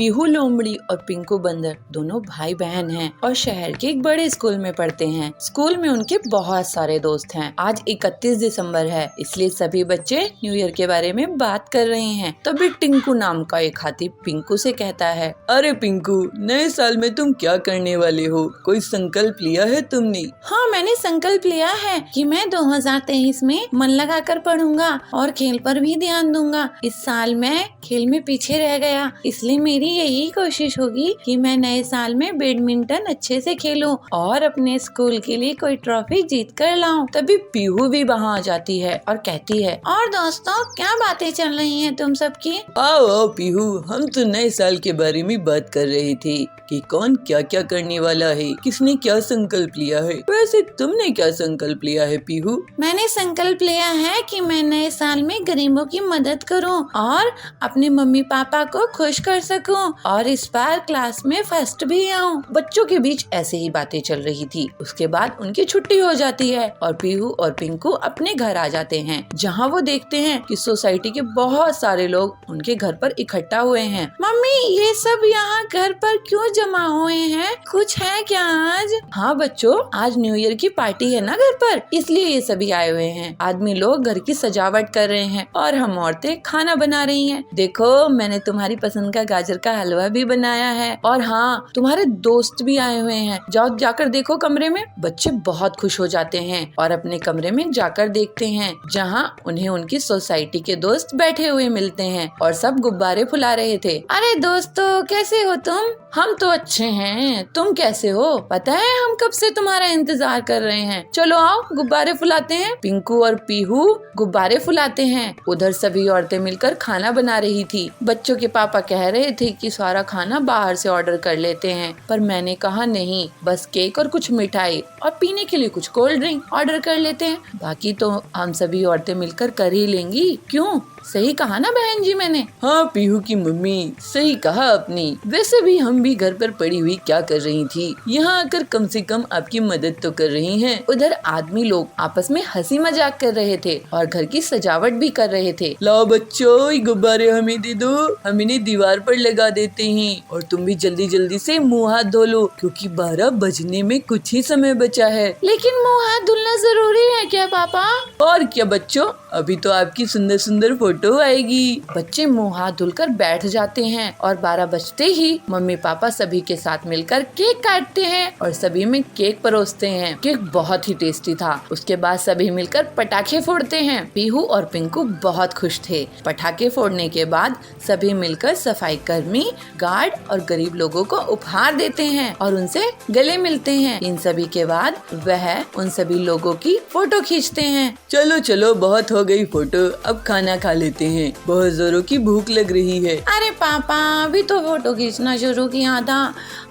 पीहू लोमड़ी और पिंकू बंदर दोनों भाई बहन हैं और शहर के एक बड़े स्कूल में पढ़ते हैं। स्कूल में उनके बहुत सारे दोस्त हैं। आज 31 दिसंबर है, इसलिए सभी बच्चे न्यू ईयर के बारे में बात कर रहे हैं। तभी टिंकू नाम का एक हाथी पिंकू से कहता है, अरे पिंकू, नए साल में तुम क्या करने वाले हो? कोई संकल्प लिया है तुमने? हाँ, मैंने संकल्प लिया है कि मैं 2023 में मन लगाकर पढ़ूंगा और खेल पर भी ध्यान दूंगा। इस साल मैं खेल में पीछे रह गया, इसलिए मेरी यही कोशिश होगी कि मैं नए साल में बैडमिंटन अच्छे से खेलूं और अपने स्कूल के लिए कोई ट्रॉफी जीत कर लाऊं। तभी पीहू भी वहाँ आ जाती है और कहती है, और दोस्तों, क्या बातें चल रही हैं तुम सबकी? आओ आओ पीहू, हम तो नए साल के बारे में बात कर रहे थे कि कौन क्या क्या करने वाला है, किसने क्या संकल्प लिया है। वैसे तुमने क्या संकल्प लिया है पीहू? मैंने संकल्प लिया है कि मैं नए साल में गरीबों की मदद करूं और अपने मम्मी पापा को खुश कर सकूं और इस बार क्लास में फर्स्ट भी आऊं। बच्चों के बीच ऐसे ही बातें चल रही थी। उसके बाद उनकी छुट्टी हो जाती है और पीहू और पिंकू अपने घर आ जाते हैं, जहाँ वो देखते हैं कि सोसाइटी के बहुत सारे लोग उनके घर पर इकट्ठा हुए हैं। मम्मी, ये सब यहाँ घर पर क्यों जमा हुए हैं? कुछ है क्या आज? हाँ बच्चों, आज न्यू ईयर की पार्टी है ना घर पर, इसलिए ये सभी आए हुए हैं। आदमी लोग घर की सजावट कर रहे हैं और हम औरतें खाना बना रही हैं। देखो, मैंने तुम्हारी पसंद का गाजर का हलवा भी बनाया है और हाँ, तुम्हारे दोस्त भी आए हुए हैं। जाओ जाकर देखो कमरे में। बच्चे बहुत खुश हो जाते हैं और अपने कमरे में जाकर देखते हैं, जहाँ उन्हें उनकी सोसाइटी के दोस्त बैठे हुए मिलते हैं और सब गुब्बारे फुला रहे थे। अरे दोस्तों, कैसे हो तुम? हम तो अच्छे हैं, तुम कैसे हो? पता है, हम कब से तुम्हारा इंतजार कर रहे हैं। चलो आओ, गुब्बारे फुलाते हैं। पिंकू और पीहू गुब्बारे फुलाते हैं। उधर सभी औरतें मिलकर खाना बना रही थी। बच्चों के पापा कह रहे थे कि सारा खाना बाहर से ऑर्डर कर लेते हैं, पर मैंने कहा नहीं, बस केक और कुछ मिठाई और पीने के लिए कुछ कोल्ड ड्रिंक ऑर्डर कर लेते हैं। बाकी तो हम सभी औरतें मिलकर कर ही लेंगी। क्यों, सही कहा ना बहन जी मैंने? हाँ पीहू की मम्मी, सही कहा अपनी। वैसे भी हम भी घर पर पड़ी हुई क्या कर रही थी, यहाँ आकर कम से कम आपकी मदद तो कर रही हैं। उधर आदमी लोग आपस में हंसी मजाक कर रहे थे और घर की सजावट भी कर रहे थे। लाओ बच्चों, ये गुब्बारे हमें दे दो, हम इन्हें दीवार पर लगा देते हैं और तुम भी जल्दी जल्दी से मुँह हाथ धो लो, क्योंकि 12 बजने में कुछ ही समय बचा है। लेकिन मुँह हाथ धुलना जरूरी है क्या पापा? और क्या बच्चों, अभी तो आपकी सुंदर सुंदर फोटो आएगी। बच्चे मुंह हाथ धुलकर बैठ जाते हैं और 12 बजते ही मम्मी पापा सभी के साथ मिलकर केक काटते हैं और सभी में केक परोसते हैं। केक बहुत ही टेस्टी था। उसके बाद सभी मिलकर पटाखे फोड़ते हैं। पीहू और पिंकू बहुत खुश थे। पटाखे फोड़ने के बाद सभी मिलकर सफाई कर्मी, गार्ड और गरीब लोगों को उपहार देते हैं और उनसे गले मिलते हैं। इन सभी के बाद वह उन सभी लोगों की फोटो खींचते हैं। चलो चलो, बहुत हो गई फोटो, अब खाना खा लेते हैं, बहुत जोरों की भूख लग रही है। अरे पापा, अभी तो फोटो खींचना शुरू किया था,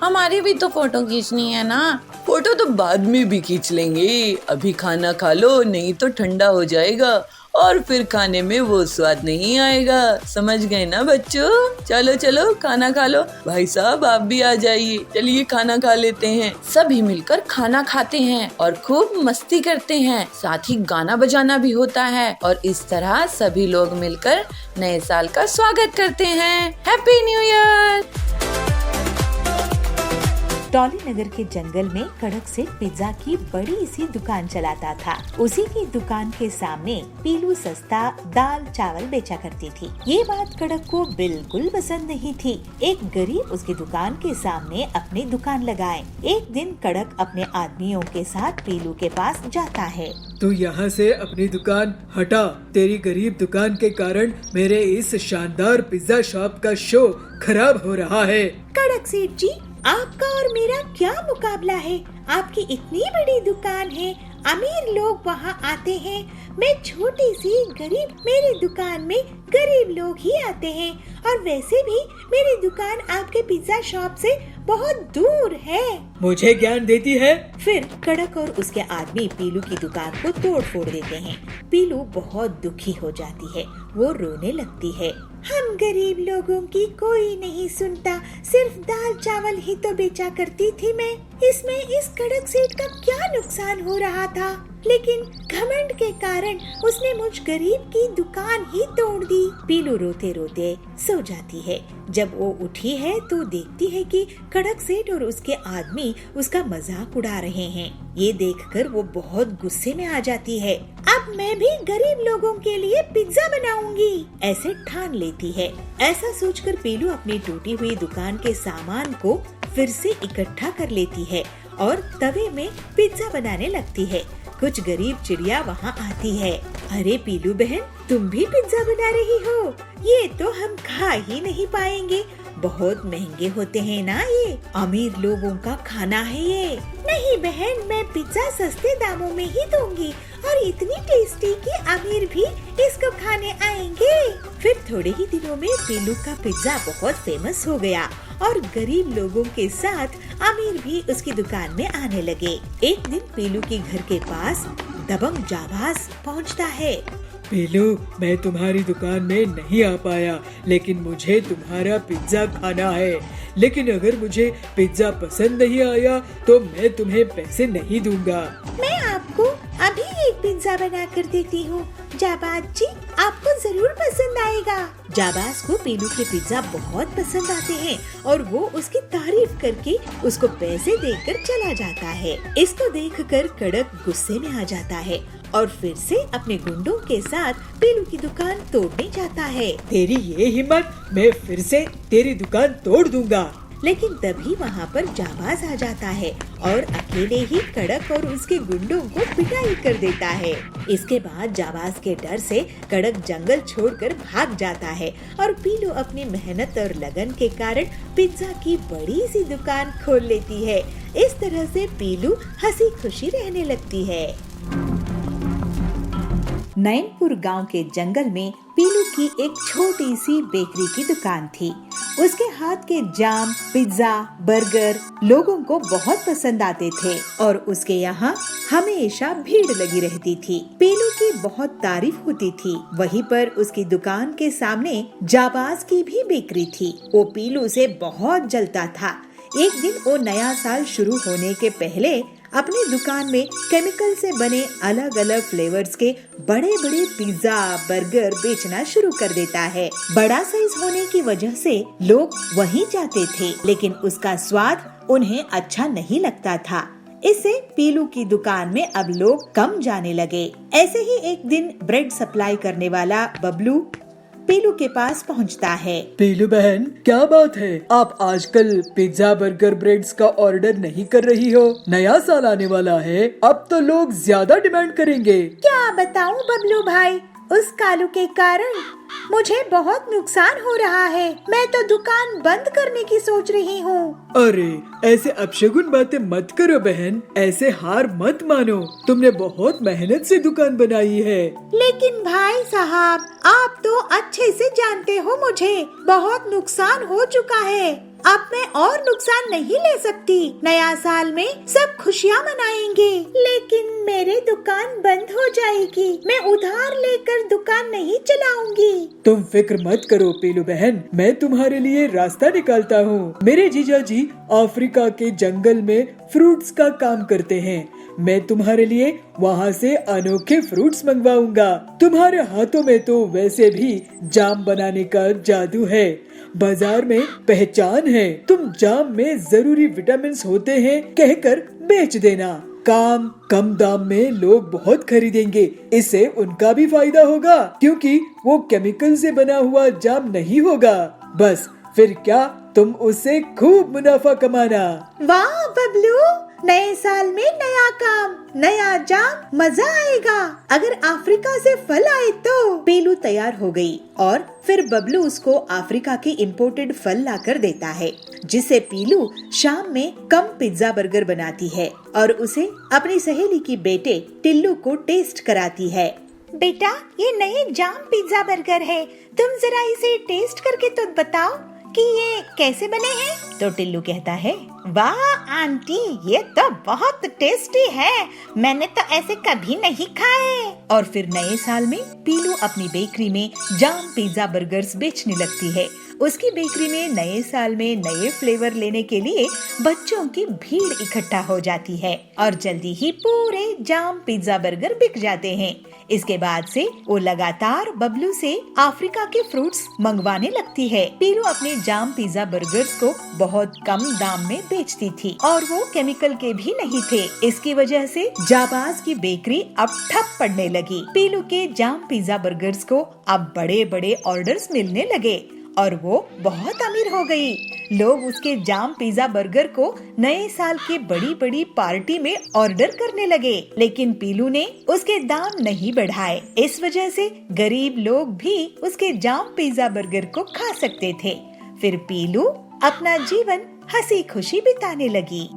हमारी भी तो फोटो खींचनी है ना। फोटो तो बाद में भी खींच लेंगे, अभी खाना खा लो, नहीं तो ठंडा हो जाएगा और फिर खाने में वो स्वाद नहीं आएगा। समझ गए ना बच्चों? चलो चलो, खाना खा लो। भाई साहब, आप भी आ जाइए, चलिए खाना खा लेते हैं। सभी मिलकर खाना खाते हैं और खूब मस्ती करते हैं, साथ ही गाना बजाना भी होता है और इस तरह सभी लोग मिलकर नए साल का स्वागत करते हैं। Happy new year. टॉली नगर के जंगल में कड़क से पिज्जा की बड़ी सी दुकान चलाता था। उसी की दुकान के सामने पीलू सस्ता दाल चावल बेचा करती थी। ये बात कड़क को बिल्कुल पसंद नहीं थी। एक गरीब उसकी दुकान के सामने अपनी दुकान लगाए। एक दिन कड़क अपने आदमियों के साथ पीलू के पास जाता है। तू यहाँ से अपनी दुकान हटा, तेरी गरीब दुकान के कारण मेरे इस शानदार पिज्जा शॉप का शो खराब हो रहा है। कड़क सेठ जी, आपका और मेरा क्या मुकाबला है? आपकी इतनी बड़ी दुकान है, अमीर लोग वहाँ आते हैं, मैं छोटी सी गरीब, मेरी दुकान में गरीब लोग ही आते हैं और वैसे भी मेरी दुकान आपके पिज्जा शॉप से बहुत दूर है। मुझे ज्ञान देती है? फिर कड़क और उसके आदमी पीलू की दुकान को तोड़ फोड़ देते हैं। पीलू बहुत दुखी हो जाती है, वो रोने लगती है। हम गरीब लोगों की कोई नहीं सुनता, सिर्फ सिर्फ दाल चावल ही तो बेचा करती थी मैं, इसमें इस कड़क सेठ का क्या नुकसान हो रहा था। लेकिन घमंड के कारण उसने मुझ गरीब की दुकान ही तोड़ दी। पीलू रोते रोते सो जाती है। जब वो उठी है तो देखती है कि कड़क सेठ और उसके आदमी उसका मजाक उड़ा रहे हैं। ये देखकर वो बहुत गुस्से में आ जाती है। अब मैं भी गरीब लोगों के लिए पिज्जा बनाऊंगी, ऐसे ठान लेती है। ऐसा सोचकर पीलू अपनी टूटी हुई दुकान के सामान को फिर से इकट्ठा कर लेती है और तवे में पिज्जा बनाने लगती है। कुछ गरीब चिड़िया वहाँ आती है। अरे पीलू बहन, तुम भी पिज्जा बना रही हो? ये तो हम खा ही नहीं पाएंगे, बहुत महंगे होते हैं ना ये, अमीर लोगों का खाना है ये। नहीं बहन, मैं पिज्जा सस्ते दामों में ही दूंगी और इतनी टेस्टी कि अमीर भी इसको खाने आएंगे। फिर थोड़े ही दिनों में पीलू का पिज्जा बहुत फेमस हो गया और गरीब लोगों के साथ अमीर भी उसकी दुकान में आने लगे। एक दिन पीलू के घर के पास दबंग जाबाज पहुंचता है। पीलू, मैं तुम्हारी दुकान में नहीं आ पाया, लेकिन मुझे तुम्हारा पिज्जा खाना है। लेकिन अगर मुझे पिज्जा पसंद नहीं आया तो मैं तुम्हें पैसे नहीं दूंगा। मैं आपको अभी एक पिज्जा बना कर देती हूँ जाबाज जी, आपको जरूर पसंद आएगा। जाबाज को पीलू के पिज्जा बहुत पसंद आते हैं और वो उसकी तारीफ करके उसको पैसे देकर चला जाता है। इसको देखकर कड़क गुस्से में आ जाता है और फिर से अपने गुंडों के साथ पीलू की दुकान तोड़ने जाता है। तेरी ये हिम्मत, मैं फिर से तेरी दुकान तोड़ दूंगा। लेकिन तभी वहाँ पर जाबाज आ जाता है और अकेले ही कड़क और उसके गुंडों को पिटाई कर देता है। इसके बाद जाबाज के डर से कड़क जंगल छोड़कर भाग जाता है और पीलू अपनी मेहनत और लगन के कारण पिज्जा की बड़ी सी दुकान खोल लेती है। इस तरह से पीलू हंसी खुशी रहने लगती है। नैनपुर गांव के जंगल में पीलू की एक छोटी सी बेकरी की दुकान थी। उसके हाथ के जाम, पिज्जा, बर्गर लोगों को बहुत पसंद आते थे और उसके यहाँ हमेशा भीड़ लगी रहती थी। पीलू की बहुत तारीफ होती थी। वहीं पर उसकी दुकान के सामने जाबाज की भी बेकरी थी। वो पीलू से बहुत जलता था। एक दिन वो नया साल शुरू होने के पहले अपनी दुकान में केमिकल से बने अलग अलग फ्लेवर्स के बड़े बड़े पिज्जा, बर्गर बेचना शुरू कर देता है। बड़ा साइज होने की वजह से लोग वहीं जाते थे, लेकिन उसका स्वाद उन्हें अच्छा नहीं लगता था। इससे पीलू की दुकान में अब लोग कम जाने लगे। ऐसे ही एक दिन ब्रेड सप्लाई करने वाला बबलू पीलू के पास पहुंचता है। पीलू बहन, क्या बात है? आप आजकल पिज्जा, बर्गर, ब्रेड्स का ऑर्डर नहीं कर रही हो? नया साल आने वाला है, अब तो लोग ज्यादा डिमांड करेंगे। क्या बताऊं बबलू भाई, उस कालू के कारण मुझे बहुत नुकसान हो रहा है। मैं तो दुकान बंद करने की सोच रही हूँ। अरे, ऐसे अपशगुन बातें मत करो बहन, ऐसे हार मत मानो। तुमने बहुत मेहनत से दुकान बनाई है। लेकिन भाई साहब, आप तो अच्छे से जानते हो मुझे बहुत नुकसान हो चुका है। अब मैं और नुकसान नहीं ले सकती। नया साल में सब खुशियाँ मनाएंगे, लेकिन मेरी दुकान बंद हो जाएगी। मैं उधार लेकर दुकान नहीं चलाऊंगी। तुम फिक्र मत करो पीलू बहन, मैं तुम्हारे लिए रास्ता निकालता हूँ। मेरे जीजा जी अफ्रीका के जंगल में फ्रूट्स का काम करते हैं। मैं तुम्हारे लिए वहाँ से अनोखे फ्रूट्स मंगवाऊंगा। तुम्हारे हाथों में तो वैसे भी जाम बनाने का जादू है, बाजार में पहचान है। तुम जाम में जरूरी विटामिन होते हैं कहकर बेच देना। काम कम दाम में लोग बहुत खरीदेंगे, इससे उनका भी फायदा होगा क्योंकि वो केमिकल से बना हुआ जाम नहीं होगा। बस फिर क्या, तुम उससे खूब मुनाफा कमाना। वाह बबलू, नए साल में नया काम, नया जाम, मजा आएगा। अगर अफ्रीका से फल आए तो। पीलू तैयार हो गई और फिर बबलू उसको अफ्रीका के इंपोर्टेड फल लाकर देता है, जिससे पीलू शाम में कम पिज्जा बर्गर बनाती है और उसे अपनी सहेली की बेटे टिल्लू को टेस्ट कराती है। बेटा, ये नए जाम पिज्जा बर्गर है, तुम जरा इसे टेस्ट करके तो बताओ कि ये कैसे बने हैं। तो टिल्लू कहता है, वाह आंटी, ये तो बहुत टेस्टी है, मैंने तो ऐसे कभी नहीं खाए। और फिर नए साल में पीलू अपनी बेकरी में जाम पिज्जा बर्गर्स बेचने लगती है उसकी बेकरी में नए साल में नए फ्लेवर लेने के लिए बच्चों की भीड़ इकट्ठा हो जाती है और जल्दी ही पूरे जाम पिज्जा बर्गर बिक जाते हैं। इसके बाद से वो लगातार बबलू से अफ्रीका के फ्रूट्स मंगवाने लगती है। पीलू अपने जाम पिज्जा बर्गर्स को बहुत कम दाम में बेचती थी और वो केमिकल के भी नहीं थे। इसकी वजह से जाबाज की बेकरी अब ठप पड़ने लगी। पीलू के जाम पिज्जा बर्गर्स को अब बड़े बड़े ऑर्डर्स मिलने लगे और वो बहुत अमीर हो गई। लोग उसके जाम पिज्जा बर्गर को नए साल की बड़ी बड़ी पार्टी में ऑर्डर करने लगे, लेकिन पीलू ने उसके दाम नहीं बढ़ाए। इस वजह से गरीब लोग भी उसके जाम पिज्जा बर्गर को खा सकते थे। फिर पीलू अपना जीवन हंसी खुशी बिताने लगी।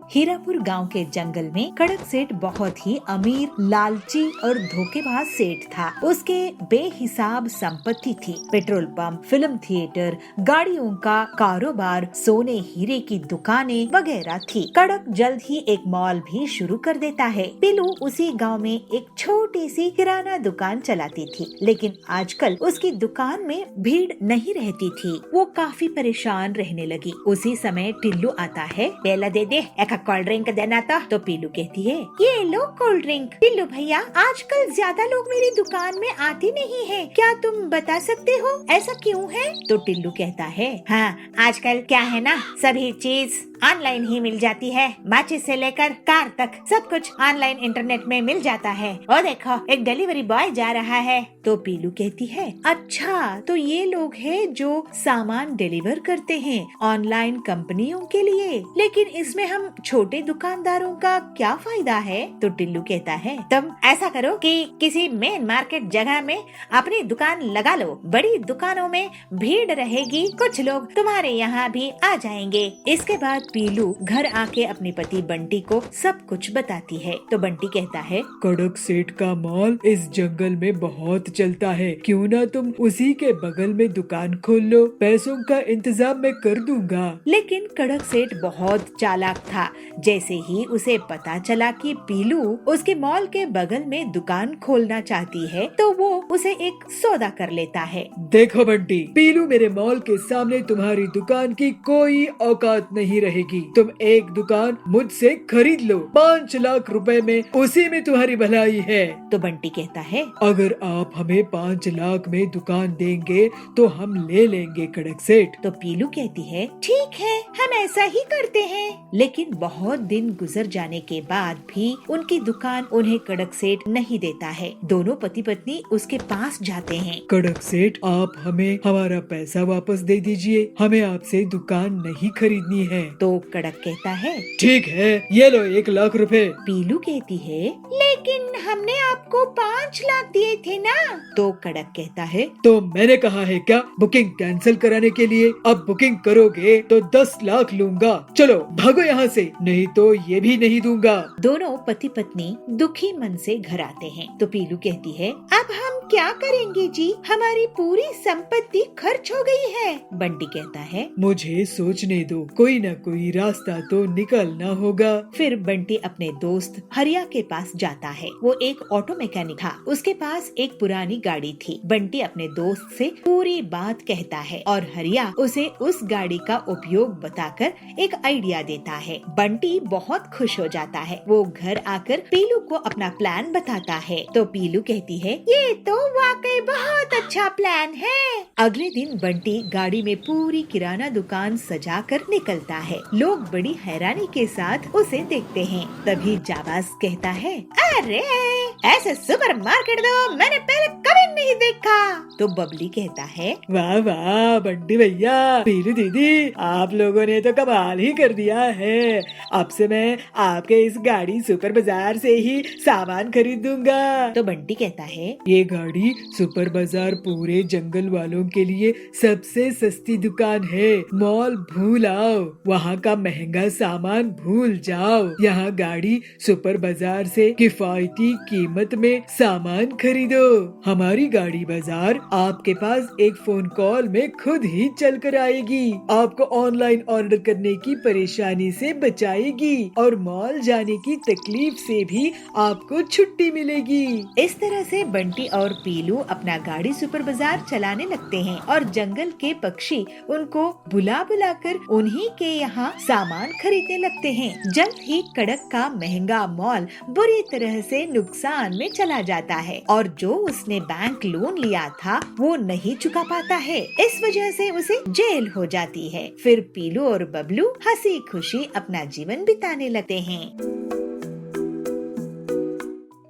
हीरापुर गांव के जंगल में कड़क सेठ बहुत ही अमीर, लालची और धोखेबाज सेठ था। उसके बेहिसाब संपत्ति थी। पेट्रोल पंप, फिल्म थिएटर, गाड़ियों का कारोबार, सोने हीरे की दुकानें वगैरह थी। कड़क जल्द ही एक मॉल भी शुरू कर देता है। पीलू उसी गांव में एक छोटी सी किराना दुकान चलाती थी, लेकिन आजकल उसकी दुकान में भीड़ नहीं रहती थी। वो काफी परेशान रहने लगी। उसी समय टिल्लू आता है। पेला दे दे, कोल्ड ड्रिंक देना था। तो पीलू कहती है, ये लो कोल्ड ड्रिंक। टिल्लू भैया, आजकल ज्यादा लोग मेरी दुकान में आते नहीं हैं। क्या तुम बता सकते हो ऐसा क्यों है? तो टिल्लू कहता है, हाँ, आजकल क्या है ना, सभी चीज ऑनलाइन ही मिल जाती है। माचिस से लेकर कार तक सब कुछ ऑनलाइन इंटरनेट में मिल जाता है। और देखो, एक डिलीवरी बॉय जा रहा है। तो पीलू कहती है, अच्छा, तो ये लोग हैं जो सामान डिलीवर करते हैं ऑनलाइन कंपनियों के लिए, लेकिन इसमें हम छोटे दुकानदारों का क्या फायदा है? तो टिल्लू कहता है, तुम ऐसा करो कि किसी मेन मार्केट जगह में अपनी दुकान लगा लो। बड़ी दुकानों में भीड़ रहेगी, कुछ लोग तुम्हारे यहाँ भी आ जाएंगे। इसके बाद पीलू घर आके अपने पति बंटी को सब कुछ बताती है। तो बंटी कहता है, कड़क सेठ का मॉल इस जंगल में बहुत चलता है, क्यों ना तुम उसी के बगल में दुकान खोल लो, पैसों का इंतजाम मैं कर दूंगा। लेकिन कड़क सेठ बहुत चालाक था। जैसे ही उसे पता चला कि पीलू उसके मॉल के बगल में दुकान खोलना चाहती है, तो वो उसे एक सौदा कर लेता है। देखो बंटी, पीलू मेरे मॉल के सामने तुम्हारी दुकान की कोई औकात नहीं रहेगी। तुम एक दुकान मुझसे खरीद लो, 5 लाख रुपए में, उसी में तुम्हारी भलाई है। तो बंटी कहता है, अगर आप हमें 5 लाख में दुकान देंगे तो हम ले लेंगे कड़क सेठ। तो पीलू कहती है, ठीक है, हम ऐसा ही करते हैं। लेकिन बहुत दिन गुजर जाने के बाद भी उनकी दुकान उन्हें कड़क सेठ नहीं देता है। दोनों पति पत्नी उसके पास जाते हैं। कड़क सेठ, आप हमें हमारा पैसा वापस दे दीजिए, हमें आपसे दुकान नहीं खरीदनी है। तो कड़क कहता है, ठीक है, ये लो 1 लाख रुपए। पीलू कहती है, लेकिन हमने आपको 5 लाख दिए थे ना। तो कड़क कहता है, तो मैंने कहा है क्या बुकिंग कैंसिल कराने के लिए? अब बुकिंग करोगे तो 10 लाख लूंगा। चलो भागो यहाँ से, नहीं तो ये भी नहीं दूंगा। दोनों पति पत्नी दुखी मन से घर आते हैं। तो पीलू कहती है, अब हम क्या करेंगे जी, हमारी पूरी संपत्ति खर्च हो गई है। बंटी कहता है, मुझे सोचने दो, कोई न कोई रास्ता तो निकलना होगा। फिर बंटी अपने दोस्त हरिया के पास जाता है। वो एक ऑटो मैकेनिक था। उसके पास एक पुरानी गाड़ी थी। बंटी अपने दोस्त से पूरी बात कहता है और हरिया उसे उस गाड़ी का उपयोग बताकर एक आइडिया देता है। बंटी बहुत खुश हो जाता है। वो घर आकर पीलू को अपना प्लान बताता है। तो पीलू कहती है, ये तो वाकई बहुत अच्छा प्लान है। अगले दिन बंटी गाड़ी में पूरी किराना दुकान सजा कर निकलता है। लोग बड़ी हैरानी के साथ उसे देखते हैं। तभी जाबाज कहता है, अरे ऐसे सुपरमार्केट तो मैंने पहले कभी नहीं देखा। तो बबली कहता है, वाह वाह बंटी भैया, पीलू दीदी, आप लोगों ने तो कमाल ही कर दिया है। अब से मैं आपके इस गाड़ी सुपर बाजार से ही सामान खरीदूंगा। तो बंटी कहता है, ये गाड़ी सुपर बाजार पूरे जंगल वालों के लिए सबसे सस्ती दुकान है। मॉल भूल आओ, वहाँ का महंगा सामान भूल जाओ। यहाँ गाड़ी सुपर बाजार से किफायती कीमत में सामान खरीदो। हमारी गाड़ी बाजार आपके पास एक फोन कॉल में खुद ही चल कर आएगी, आपको ऑनलाइन ऑर्डर करने की परेशानी से बचाएगी और मॉल जाने की तकलीफ से भी आपको छुट्टी मिलेगी। इस तरह से बंटी और पीलू अपना गाड़ी सुपर बाजार चलाने लगते हैं और जंगल के पक्षी उनको बुला बुला कर उन्हीं के यहाँ सामान खरीदने लगते हैं। जल्द ही कड़क का महंगा मॉल बुरी तरह से नुकसान में चला जाता है और जो उसने बैंक लोन लिया था वो नहीं चुका पाता है। इस वजह से उसे जेल हो जाती है। फिर पीलू और बबलू हंसी खुशी अपना जीवन बिताने लगते हैं।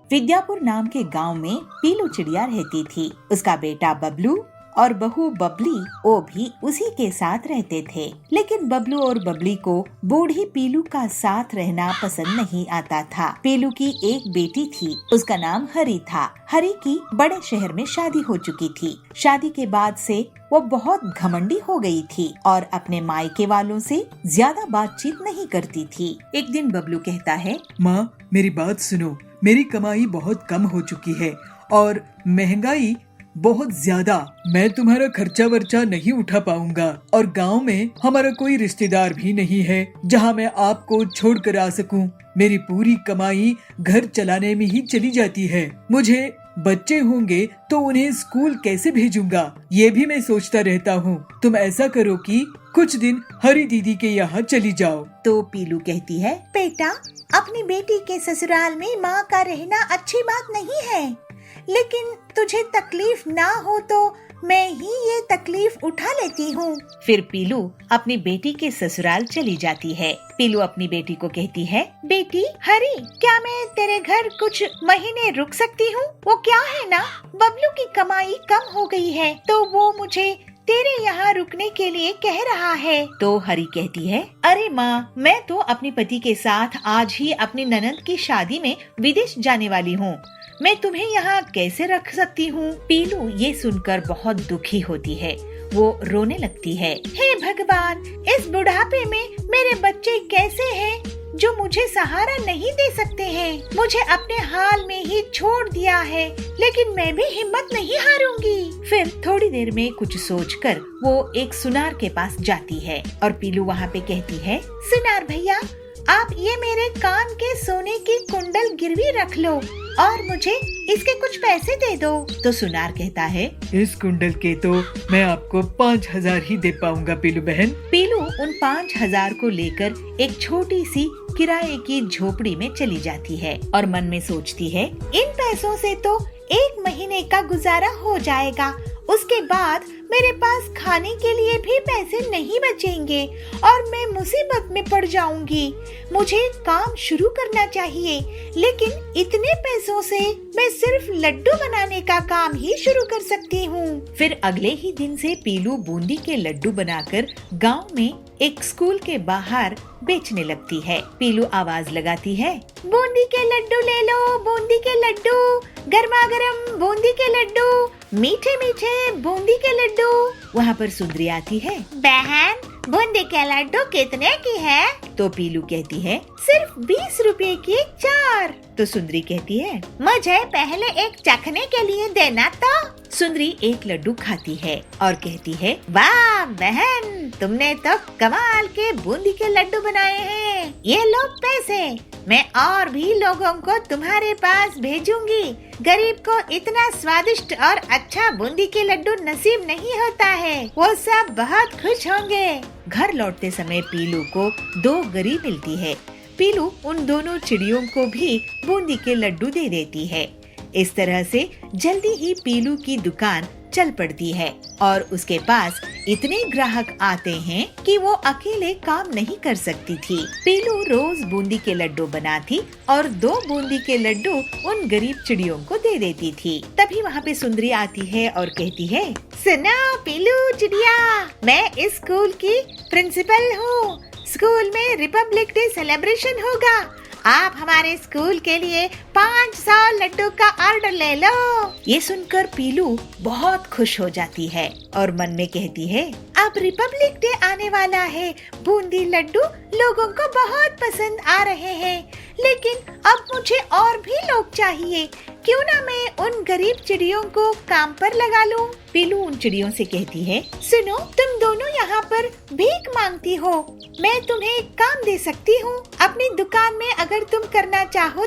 विद्यापुर नाम के गांव में पीलू चिड़िया रहती थी। उसका बेटा बबलू और बहू बबली वो भी उसी के साथ रहते थे। लेकिन बबलू और बबली को बूढ़ी पीलू का साथ रहना पसंद नहीं आता था। पीलू की एक बेटी थी, उसका नाम हरी था। हरी की बड़े शहर में शादी हो चुकी थी। शादी के बाद से वो बहुत घमंडी हो गई थी और अपने मायके वालों से ज्यादा बातचीत नहीं करती थी। एक दिन बबलू कहता है, माँ मेरी बात सुनो, मेरी कमाई बहुत कम हो चुकी है और महंगाई बहुत ज्यादा। मैं तुम्हारा खर्चा वर्चा नहीं उठा पाऊंगा और गांव में हमारा कोई रिश्तेदार भी नहीं है जहां मैं आपको छोड़ कर आ सकूं। मेरी पूरी कमाई घर चलाने में ही चली जाती है। मुझे बच्चे होंगे तो उन्हें स्कूल कैसे भेजूंगा ये भी मैं सोचता रहता हूँ। तुम ऐसा करो कि कुछ दिन हरी दीदी के यहाँ चली जाओ। तो पीलू कहती है, बेटा अपनी बेटी के ससुराल में माँ का रहना अच्छी बात नहीं है, लेकिन तुझे तकलीफ ना हो तो मैं ही ये तकलीफ उठा लेती हूँ। फिर पीलू अपनी बेटी के ससुराल चली जाती है। पीलू अपनी बेटी को कहती है, बेटी हरी क्या मैं तेरे घर कुछ महीने रुक सकती हूँ? वो क्या है ना, बबलू की कमाई कम हो गई है तो वो मुझे तेरे यहाँ रुकने के लिए कह रहा है। तो हरी कहती है, अरे माँ मैं तो अपने पति के साथ आज ही अपनी ननद की शादी में विदेश जाने वाली हूँ, मैं तुम्हें यहाँ कैसे रख सकती हूँ? पीलू ये सुनकर बहुत दुखी होती है। वो रोने लगती है, हे भगवान इस बुढ़ापे में मेरे बच्चे कैसे हैं जो मुझे सहारा नहीं दे सकते हैं। मुझे अपने हाल में ही छोड़ दिया है, लेकिन मैं भी हिम्मत नहीं हारूंगी। फिर थोड़ी देर में कुछ सोचकर वो एक सुनार के पास जाती है और पीलू वहाँ पे कहती है, सुनार भैया आप ये मेरे कान के सोने की कुंडल गिरवी रख लो और मुझे इसके कुछ पैसे दे दो। तो सुनार कहता है, इस कुंडल के तो मैं आपको 5,000 ही दे पाऊंगा पीलू बहन। पीलू उन 5,000 को लेकर एक छोटी सी किराए की झोपड़ी में चली जाती है और मन में सोचती है, इन पैसों से तो 1 महीने का गुजारा हो जाएगा, उसके बाद मेरे पास खाने के लिए भी पैसे नहीं बचेंगे और मैं मुसीबत में पड़ जाऊंगी। मुझे काम शुरू करना चाहिए, लेकिन इतने पैसों से मैं सिर्फ लड्डू बनाने का काम ही शुरू कर सकती हूँ। फिर अगले ही दिन से पीलू बूंदी के लड्डू बनाकर गांव में एक स्कूल के बाहर बेचने लगती है। पीलू आवाज लगाती है, बूंदी के लड्डू ले लो, बूंदी के लड्डू, गर्मा गर्म बूंदी के लड्डू, मीठे मीठे बूंदी के लड्डू। वहाँ पर सुंदरी आती है, बहन बूंदी के लड्डू कितने की है? तो पीलू कहती है, सिर्फ 20 रुपए की 4। तो सुंदरी कहती है, मुझे पहले एक चखने के लिए देना। तो सुंदरी एक लड्डू खाती है और कहती है, वाह बहन तुमने तो कमाल के बूंदी के लड्डू बनाए हैं, ये लो पैसे, मैं और भी लोगों को तुम्हारे पास भेजूंगी। गरीब को इतना स्वादिष्ट और अच्छा बूंदी के लड्डू नसीब नहीं होता है, वो सब बहुत खुश होंगे। घर लौटते समय पीलू को 2 गरी मिलती है। पीलू उन दोनों चिड़ियों को भी बूंदी के लड्डू दे देती है। इस तरह से जल्दी ही पीलू की दुकान चल पड़ती है और उसके पास इतने ग्राहक आते हैं कि वो अकेले काम नहीं कर सकती थी। पीलू रोज बूंदी के लड्डू बनाती और 2 बूंदी के लड्डू उन गरीब चिड़ियों को दे देती थी। तभी वहाँ पे सुंदरी आती है और कहती है, सुनो पीलू चिड़िया, मैं इस स्कूल की प्रिंसिपल हूँ। स्कूल में रिपब्लिक डे सेलिब्रेशन होगा, आप हमारे स्कूल के लिए 500 लड्डू का ऑर्डर ले लो। ये सुनकर पीलू बहुत खुश हो जाती है और मन में कहती है, अब रिपब्लिक डे आने वाला है, बूंदी लड्डू लोगों को बहुत पसंद आ रहे हैं, लेकिन अब मुझे और भी लोग चाहिए, क्यों ना मैं उन गरीब चिड़ियों को काम पर लगा लूं? पीलू उन चिड़ियों से कहती है, सुनो, तुम दोनों यहाँ पर भीख मांगती हो, मैं तुम्हें एक काम दे सकती हूँ अपनी दुकान में, अगर तुम करना चाहो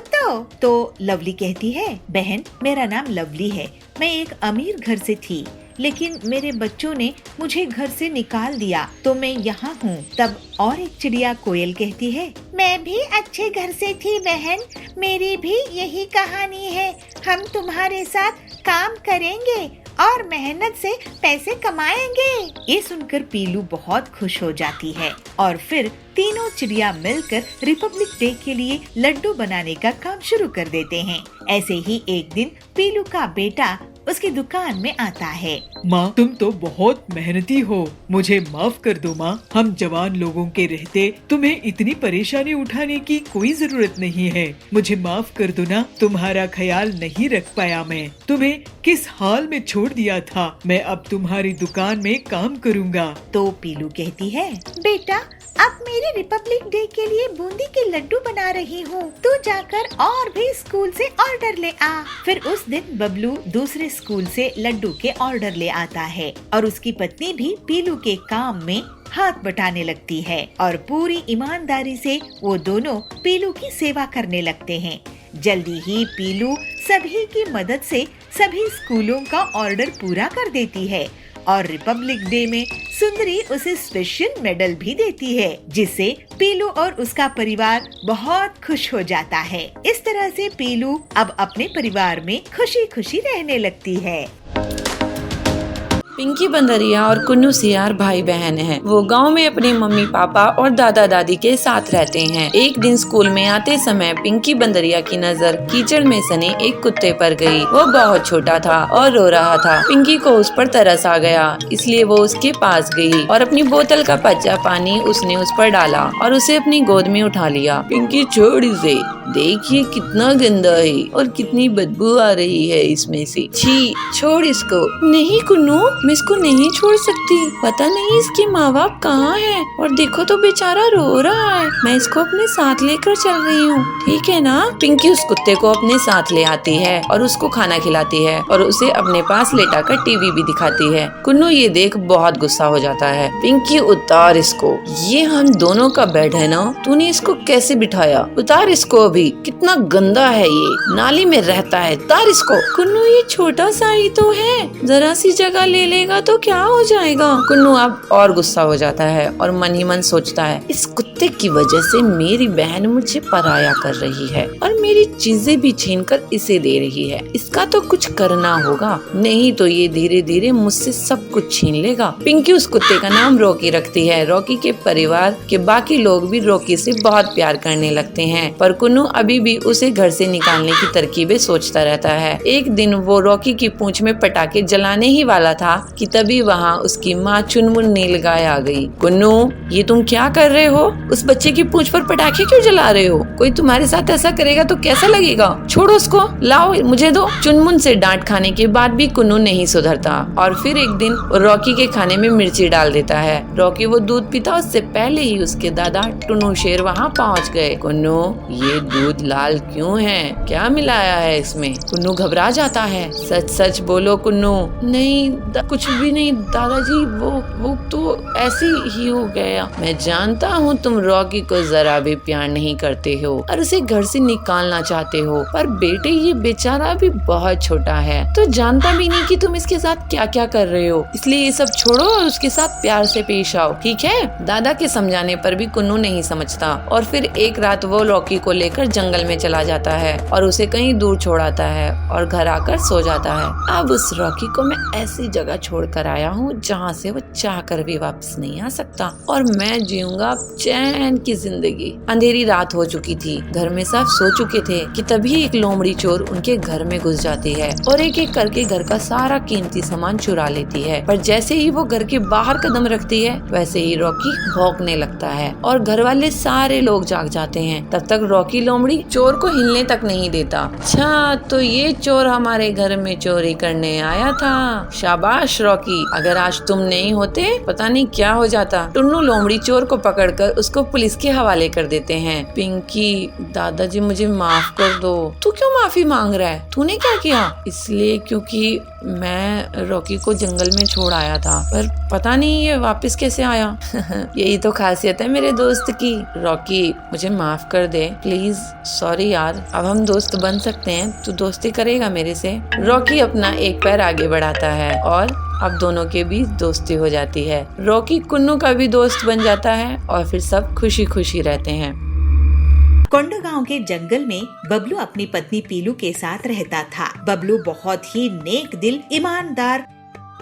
तो लवली कहती है, बहन मेरा नाम लवली है, मैं एक अमीर घर से थी, लेकिन मेरे बच्चों ने मुझे घर से निकाल दिया तो मैं यहाँ हूँ। तब और एक चिड़िया कोयल कहती है, मैं भी अच्छे घर से थी बहन, मेरी भी यही कहानी है, हम तुम्हारे साथ काम करेंगे और मेहनत से पैसे कमाएंगे। ये सुनकर पीलू बहुत खुश हो जाती है और फिर तीनों चिड़िया मिलकर रिपब्लिक डे के लिए लड्डू बनाने का काम शुरू कर देते हैं। ऐसे ही एक दिन पीलू का बेटा उसकी दुकान में आता है। माँ, तुम तो बहुत मेहनती हो, मुझे माफ कर दो माँ, हम जवान लोगों के रहते तुम्हें इतनी परेशानी उठाने की कोई जरूरत नहीं है, मुझे माफ कर दो ना, तुम्हारा ख्याल नहीं रख पाया, मैं तुम्हें किस हाल में छोड़ दिया था, मैं अब तुम्हारी दुकान में काम करूँगा। तो पीलू कहती है, बेटा अब मेरे रिपब्लिक डे के लिए बूंदी के लड्डू बना रही हूँ, तू जाकर और भी स्कूल से ऑर्डर ले आ। फिर उस दिन बबलू दूसरे स्कूल से लड्डू के ऑर्डर ले आता है और उसकी पत्नी भी पीलू के काम में हाथ बटाने लगती है और पूरी ईमानदारी से वो दोनों पीलू की सेवा करने लगते हैं। जल्दी ही पीलू सभी की मदद से सभी स्कूलों का ऑर्डर पूरा कर देती है और रिपब्लिक डे में सुंदरी उसे स्पेशल मेडल भी देती है, जिससे पीलू और उसका परिवार बहुत खुश हो जाता है। इस तरह से पीलू अब अपने परिवार में खुशी खुशी रहने लगती है। पिंकी बंदरिया और कुन्नू सियार भाई बहन हैं। वो गांव में अपने मम्मी पापा और दादा दादी के साथ रहते हैं। एक दिन स्कूल में आते समय पिंकी बंदरिया की नजर कीचड़ में सने एक कुत्ते पर गई। वो बहुत छोटा था और रो रहा था। पिंकी को उस पर तरस आ गया, इसलिए वो उसके पास गई और अपनी बोतल का कच्चा पानी उसने उस पर डाला और उसे अपनी गोद में उठा लिया। पिंकी छोड़ इसे, देखिए कितना गंदा है और कितनी बदबू आ रही है इसमें से, छी छोड़ इसको। नहीं कुन्नू, मैं इसको नहीं छोड़ सकती, पता नहीं इसके माँ बाप कहाँ हैं और देखो तो बेचारा रो रहा है, मैं इसको अपने साथ लेकर चल रही हूँ, ठीक है ना। पिंकी उस कुत्ते को अपने साथ ले आती है और उसको खाना खिलाती है और उसे अपने पास लेटाकर टीवी भी दिखाती है। कुन्नू ये देख बहुत गुस्सा हो जाता है। पिंकी उतार इसको, ये हम दोनों का बेड है ना, तूने इसको कैसे बिठाया, उतार इसको, अभी कितना गंदा है ये, नाली में रहता है, उतार इसको। कुन्नू ये छोटा सा ही तो है, जरा सी जगह ले लेगा तो क्या हो जाएगा। कुन्नू अब और गुस्सा हो जाता है और मन ही मन सोचता है, इस कुत्ते की वजह से मेरी बहन मुझे पराया कर रही है और मेरी चीजें भी छीन कर इसे दे रही है, इसका तो कुछ करना होगा, नहीं तो ये धीरे धीरे मुझसे सब कुछ छीन लेगा। पिंकी उस कुत्ते का नाम रॉकी रखती है। रॉकी के परिवार के बाकी लोग भी रॉकी से बहुत प्यार करने लगते हैं, पर कुन्नू अभी भी उसे घर से निकालने की तरकीबें सोचता रहता है। एक दिन वो रॉकी की पूंछ में पटाखे जलाने ही वाला था कि तभी वहाँ उसकी माँ चुनमुन नीलगाय आ गई। कुन्नू, ये तुम क्या कर रहे हो, उस बच्चे की पूंछ पर पटाखे क्यों जला रहे हो, कोई तुम्हारे साथ ऐसा करेगा तो कैसा लगेगा, छोड़ो उसको, लाओ मुझे दो। चुनमुन से डांट खाने के बाद भी कुन्नू नहीं सुधरता और फिर एक दिन रॉकी के खाने में मिर्ची डाल देता है। रॉकी वो दूध पीता उससे पहले ही उसके दादा टुनू शेर वहाँ पहुँच गए। कुन्नू, ये दूध लाल क्यों है, क्या मिलाया है इसमें। कुन्नू घबरा जाता है। सच सच बोलो कुन्नू। नहीं कुछ भी नहीं दादाजी, वो तो ऐसे ही हो गया। मैं जानता हूँ तुम रॉकी को जरा भी प्यार नहीं करते हो और उसे घर से निकालना चाहते हो, पर बेटे ये बेचारा भी बहुत छोटा है, तो जानता भी नहीं कि तुम इसके साथ क्या क्या कर रहे हो, इसलिए ये सब छोड़ो और उसके साथ प्यार से पेश आओ, ठीक है। दादा के समझाने पर भी कुन्नू नहीं समझता और फिर एक रात वो रॉकी को लेकर जंगल में चला जाता है और उसे कहीं दूर छोड़ाता है और घर आकर सो जाता है। अब उस रॉकी को मैं ऐसी जगह छोड़ कर आया हूँ जहाँ से वो चाह कर भी वापस नहीं आ सकता और मैं जीऊंगा चैन की जिंदगी। अंधेरी रात हो चुकी थी, घर में सब सो चुके थे कि तभी एक लोमड़ी चोर उनके घर में घुस जाती है और एक एक करके घर का सारा कीमती सामान चुरा लेती है। पर जैसे ही वो घर के बाहर कदम रखती है वैसे ही रॉकी भौंकने लगता है और घर वाले सारे लोग जाग जाते हैं। तब तक रॉकी लोमड़ी चोर को हिलने तक नहीं देता। अच्छा, तो ये चोर हमारे घर में चोरी करने आया था। शाबाश रॉकी, अगर आज तुम नहीं होते पता नहीं क्या हो जाता। टुन्नू लोमड़ी चोर को पकड़कर उसको पुलिस के हवाले कर देते हैं। पिंकी, दादाजी मुझे माफ कर दो। तू क्यों माफी मांग रहा है? तूने क्या किया? इसलिए क्योंकि मैं रॉकी को जंगल में छोड़ आया था, पर पता नहीं ये वापस कैसे आया। यही तो खासियत है मेरे दोस्त की। रॉकी मुझे माफ कर दे प्लीज। सॉरी यार, अब हम दोस्त बन सकते हैं। तू दोस्ती करेगा मेरे से? रॉकी अपना एक पैर आगे बढ़ाता है और अब दोनों के बीच दोस्ती हो जाती है। रॉकी कुन्नू का भी दोस्त बन जाता है और फिर सब खुशी खुशी रहते हैं। कोंडागांव के जंगल में बबलू अपनी पत्नी पीलू के साथ रहता था। बबलू बहुत ही नेक दिल, ईमानदार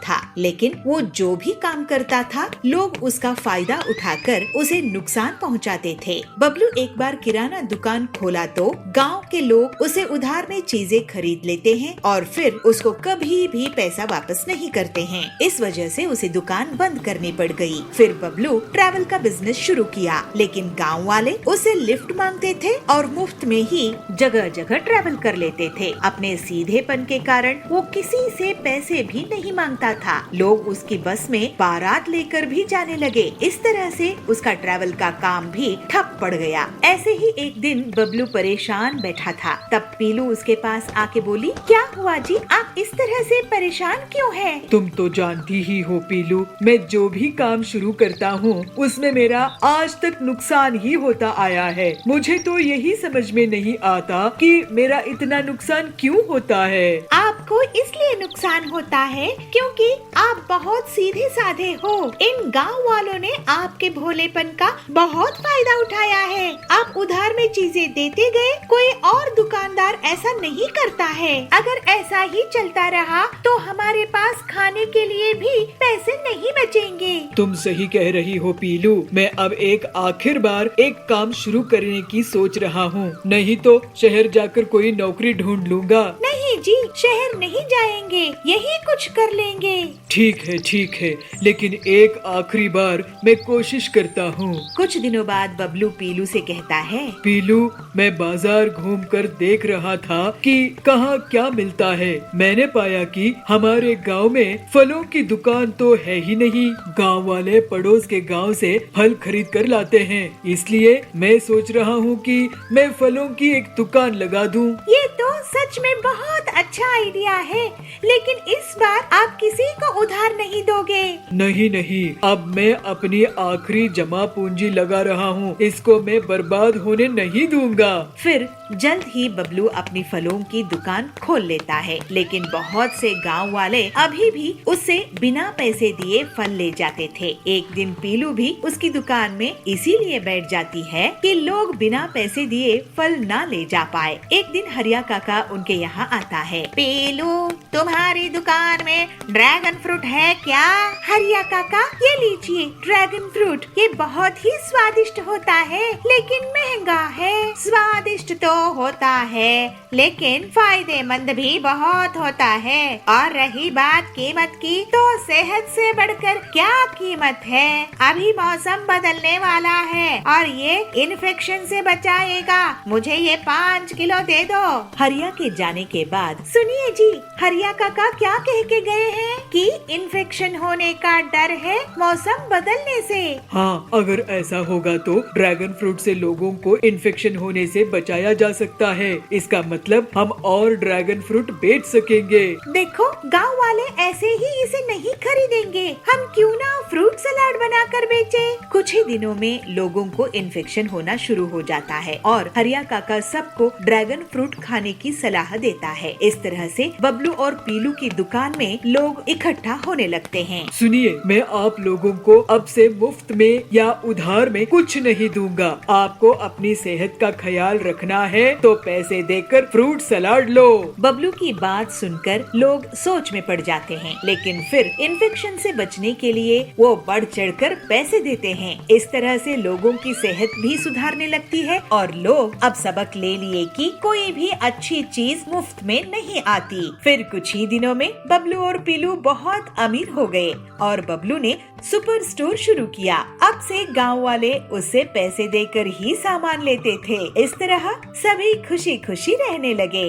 था, लेकिन वो जो भी काम करता था लोग उसका फायदा उठाकर उसे नुकसान पहुंचाते थे। बबलू एक बार किराना दुकान खोला तो गांव के लोग उसे उधार में चीजें खरीद लेते हैं और फिर उसको कभी भी पैसा वापस नहीं करते हैं। इस वजह से उसे दुकान बंद करनी पड़ गई। फिर बबलू ट्रैवल का बिजनेस शुरू किया, लेकिन गाँव वाले उसे लिफ्ट मांगते थे और मुफ्त में ही जगह जगह ट्रैवल कर लेते थे। अपने सीधेपन के कारण वो किसी से पैसे भी नहीं मांगता था। लोग उसकी बस में बारात लेकर भी जाने लगे। इस तरह से उसका ट्रैवल का काम भी ठप पड़ गया। ऐसे ही एक दिन बबलू परेशान बैठा था। तब पीलू उसके पास आके बोली, क्या हुआ जी, आप इस तरह से परेशान क्यों हैं? तुम तो जानती ही हो पीलू, मैं जो भी काम शुरू करता हूँ उसमें मेरा आज तक नुकसान ही होता आया है। मुझे तो यही समझ में नहीं आता कि मेरा इतना नुकसान क्यों होता है। आपको इसलिए नुकसान होता है क्योंकि आप बहुत सीधे साधे हो। इन गांव वालों ने आपके भोलेपन का बहुत फायदा उठाया है। आप उधार में चीजें देते गए, कोई और दुकानदार ऐसा नहीं करता है। अगर ऐसा ही चलता रहा तो हमारे पास खाने के लिए भी पैसे नहीं बचेंगे। तुम सही कह रही हो पीलू, मैं अब एक आखिर बार एक काम शुरू करने की सोच रहा हूँ, नहीं तो शहर जाकर कोई नौकरी ढूंढ लूंगा। नहीं जी, शहर नहीं जाएंगे, यही कुछ कर लेंगे। ठीक है, लेकिन एक आखिरी बार मैं कोशिश करता हूँ। कुछ दिनों बाद बबलू पीलू से कहता है, पीलू, मैं बाजार घूमकर देख रहा था कि कहाँ क्या मिलता है। मैंने पाया कि हमारे गांव में फलों की दुकान तो है ही नहीं। गांव वाले पड़ोस के गांव से फल खरीद कर लाते हैं, इसलिए मैं सोच रहा हूँ कि मैं फलों की एक दुकान लगा दूँ। ये तो सच में बहुत अच्छा आइडिया है, लेकिन इस बार आप किसी को उधार नहीं दोगे। नहीं, अब मैं अपनी आखिरी जमा पूंजी लगा रहा हूँ, इसको मैं बर्बाद होने नहीं दूंगा। फिर जल्द ही बबलू अपनी फलों की दुकान खोल लेता है, लेकिन बहुत से गांव वाले अभी भी उससे बिना पैसे दिए फल ले जाते थे। एक दिन पीलू भी उसकी दुकान में इसीलिए बैठ जाती है कि लोग बिना पैसे दिए फल ना ले जा पाए। एक दिन हरिया काका उनके यहाँ आता है। पीलू, तुम्हारी दुकान में ड्रैगन फ्रूट है क्या? हरिया काका, ये लीजिए ड्रैगन फ्रूट, ये बहुत ही स्वादिष्ट होता है, लेकिन महंगा है। स्वादिष्ट तो होता है, लेकिन फायदेमंद भी बहुत होता है। और रही बात कीमत की, तो सेहत से बढ़कर क्या कीमत है। अभी मौसम बदलने वाला है और ये इन्फेक्शन से बचाएगा। मुझे ये 5 किलो दे दो। हरिया के जाने के बाद, सुनिए जी, हरिया काका क्या कह के गए हैं कि इन्फेक्शन होने का डर है मौसम बदलने से। हाँ, अगर ऐसा होगा तो ड्रैगन फ्रूट से लोगों को इन्फेक्शन होने से बचाया जा सकता है। इसका मतलब हम और ड्रैगन फ्रूट बेच सकेंगे। देखो, गांव वाले ऐसे ही इसे नहीं खरीदेंगे। हम क्यों ना फ्रूट सलाद बनाकर बेचे। कुछ ही दिनों में लोगों को इन्फेक्शन होना शुरू हो जाता है और हरिया काका सबको ड्रैगन फ्रूट खाने की सलाह देता है। इस तरह से बबलू और पीलू की दुकान में लोग इकट्ठा होने लगते हैं। सुनिए, मैं आप लोगों को अब से मुफ्त में या उधार में कुछ नहीं दूंगा। आपको अपनी सेहत का ख्याल रखना है तो पैसे देकर फ्रूट सलाद लो। बबलू की बात सुनकर लोग सोच में पड़ जाते हैं, लेकिन फिर इन्फेक्शन से बचने के लिए वो बढ़ चढ़कर पैसे देते हैं। इस तरह से लोगों की सेहत भी सुधारने लगती है और लोग अब सबक ले लिए कि कोई भी अच्छी चीज मुफ्त में नहीं आती। फिर कुछ ही दिनों में बबलू और पीलू बहुत अमीर हो गए और बबलू ने सुपर स्टोर शुरू किया। अब से गांव वाले उससे पैसे देकर ही सामान लेते थे। इस तरह सभी खुशी खुशी रहने लगे।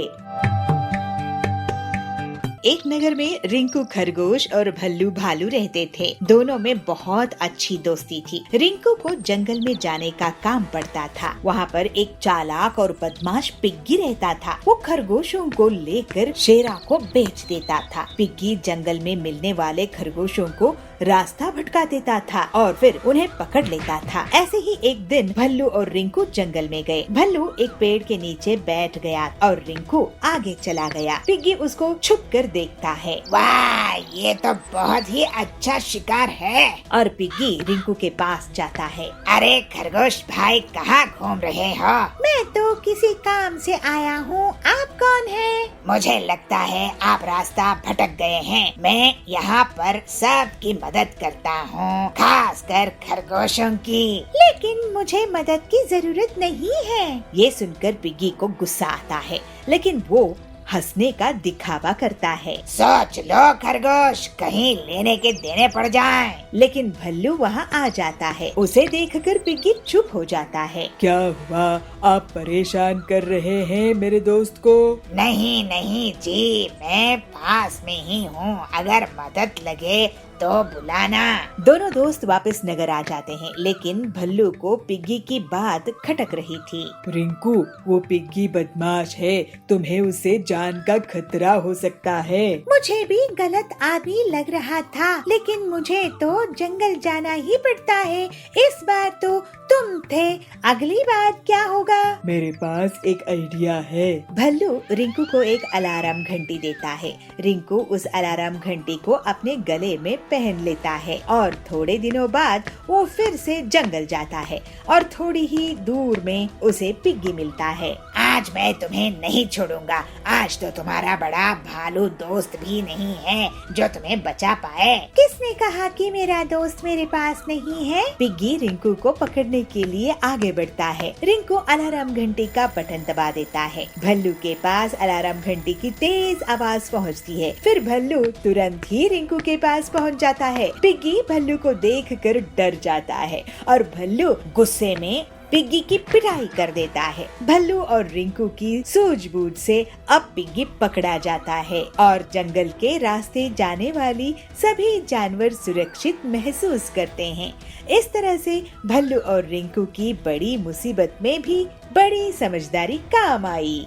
एक नगर में रिंकू खरगोश और भल्लू भालू रहते थे। दोनों में बहुत अच्छी दोस्ती थी। रिंकू को जंगल में जाने का काम पड़ता था। वहाँ पर एक चालाक और बदमाश पिग्गी रहता था। वो खरगोशों को लेकर शेरा को बेच देता था। पिग्गी जंगल में मिलने वाले खरगोशों को रास्ता भटका देता था और फिर उन्हें पकड़ लेता था। ऐसे ही एक दिन भल्लू और रिंकू जंगल में गए। भल्लू एक पेड़ के नीचे बैठ गया और रिंकू आगे चला गया। पिग्गी उसको छुप कर देखता है। वाह, ये तो बहुत ही अच्छा शिकार है। और पिग्गी रिंकू के पास जाता है। अरे खरगोश भाई, कहाँ घूम रहे हो? मैं तो किसी काम से आया हूँ। आप कौन है? मुझे लगता है आप रास्ता भटक गए हैं। मैं यहाँ पर सबकी मदद करता हूँ, खासकर खरगोशों की। लेकिन मुझे मदद की जरूरत नहीं है। ये सुनकर पिग्गी को गुस्सा आता है, लेकिन वो हंसने का दिखावा करता है। सोच लो खरगोश, कहीं लेने के देने पड़ जाएं। लेकिन भल्लू वहाँ आ जाता है। उसे देखकर पिग्गी चुप हो जाता है। क्या हुआ? आप परेशान कर रहे हैं मेरे दोस्त को? नहीं नहीं जी, मैं पास में ही हूँ। अगर मदद लगे तो बुलाना। दोनों दोस्त वापस नगर आ जाते हैं, लेकिन भल्लू को पिग्गी की बात खटक रही थी। रिंकू, वो पिग्गी बदमाश है। तुम्हें उसे जान का खतरा हो सकता है। मुझे भी गलत आदमी लग रहा था, लेकिन मुझे तो जंगल जाना ही पड़ता है। इस बार तो तुम थे, अगली बार क्या होगा? मेरे पास एक आइडिया है। भल्लू रिंकू को एक अलार्म घंटी देता है। रिंकू उस अलार्म घंटी को अपने गले में पहन लेता है और थोड़े दिनों बाद वो फिर से जंगल जाता है और थोड़ी ही दूर में उसे पिग्गी मिलता है। आज मैं तुम्हें नहीं छोड़ूंगा। आज तो तुम्हारा बड़ा भालू दोस्त भी नहीं है जो तुम्हें बचा पाए। किसने कहा कि मेरा दोस्त मेरे पास नहीं है? पिग्गी रिंकू को पकड़ने के लिए आगे बढ़ता है। रिंकू अलार्म घंटी का बटन दबा देता है। भल्लू के पास अलार्म घंटी की तेज आवाज पहुंचती है। फिर भल्लू तुरंत ही रिंकू के पास पहुंच जाता है। पिग्गी भल्लू को देखकर डर जाता है और भल्लू गुस्से में पिग्गी की पिटाई कर देता है। भल्लू और रिंकू की सूझबूझ से अब पिग्गी पकड़ा जाता है और जंगल के रास्ते जाने वाली सभी जानवर सुरक्षित महसूस करते हैं। इस तरह से भल्लू और रिंकू की बड़ी मुसीबत में भी बड़ी समझदारी काम आई।